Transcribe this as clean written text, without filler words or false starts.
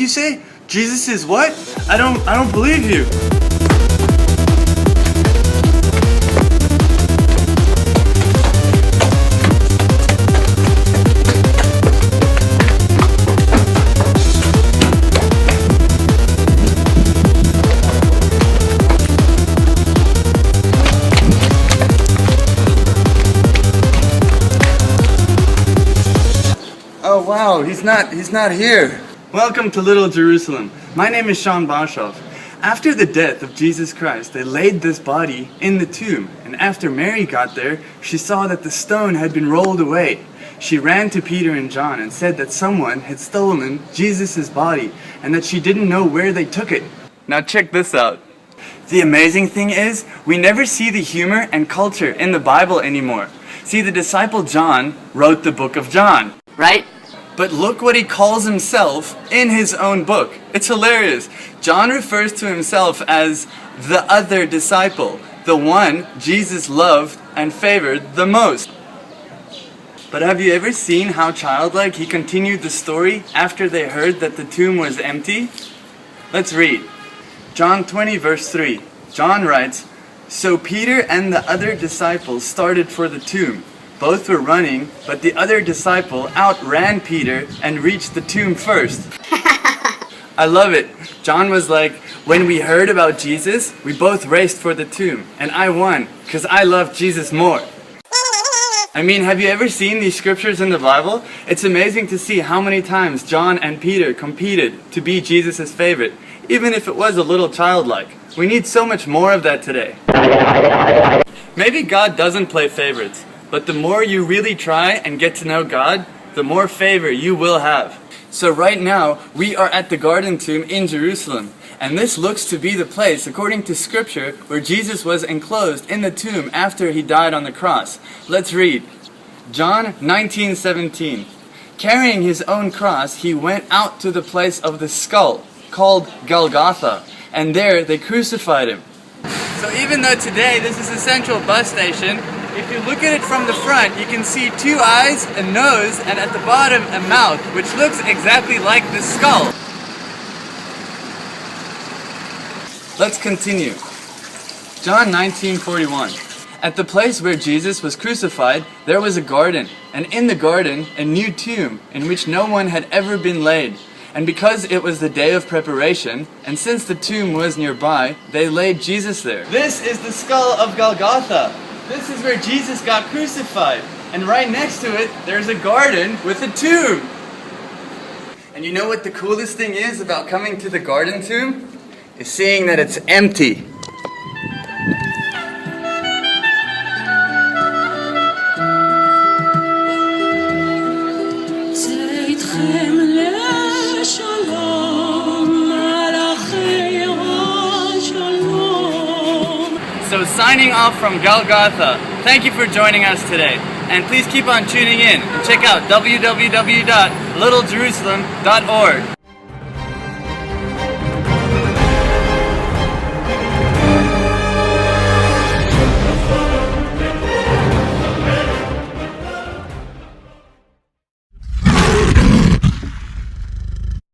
you say? Jesus is what? I don't believe you. Oh wow, he's not here. Welcome to Little Jerusalem. My name is Sean Boshoff. After the death of Jesus Christ, they laid this body in the tomb, and after Mary got there, she saw that the stone had been rolled away. She ran to Peter and John and said that someone had stolen Jesus' body and that she didn't know where they took it. Now check this out. The amazing thing is, we never see the humor and culture in the Bible anymore. See, the disciple John wrote the book of John, right? But look what he calls himself in his own book. It's hilarious. John refers to himself as the other disciple, the one Jesus loved and favored the most. But have you ever seen how childlike he continued the story after they heard that the tomb was empty? Let's read. John 20 verse 3. John writes, "So Peter and the other disciples started for the tomb. Both were running, but the other disciple outran Peter and reached the tomb first." I love it. John was like, when we heard about Jesus, we both raced for the tomb, and I won, because I love Jesus more. I mean, have you ever seen these scriptures in the Bible? It's amazing to see how many times John and Peter competed to be Jesus' favorite, even if it was a little childlike. We need so much more of that today. Maybe God doesn't play favorites. But the more you really try and get to know God, the more favor you will have. So right now, we are at the Garden Tomb in Jerusalem. And this looks to be the place, according to Scripture, where Jesus was enclosed in the tomb after he died on the cross. Let's read. John 19:17. Carrying his own cross, he went out to the place of the skull, called Golgotha. And there they crucified him. So even though today this is a central bus station, if you look at it from the front, you can see two eyes, a nose, and at the bottom, a mouth, which looks exactly like the skull. Let's continue. John 19:41. At the place where Jesus was crucified, there was a garden, and in the garden, a new tomb, in which no one had ever been laid. And because it was the day of preparation, and since the tomb was nearby, they laid Jesus there. This is the skull of Golgotha. This is where Jesus got crucified. And right next to it, there's a garden with a tomb. And you know what the coolest thing is about coming to the garden tomb? Is seeing that it's empty. So signing off from Golgotha, thank you for joining us today. And please keep on tuning in and check out www.littlejerusalem.org.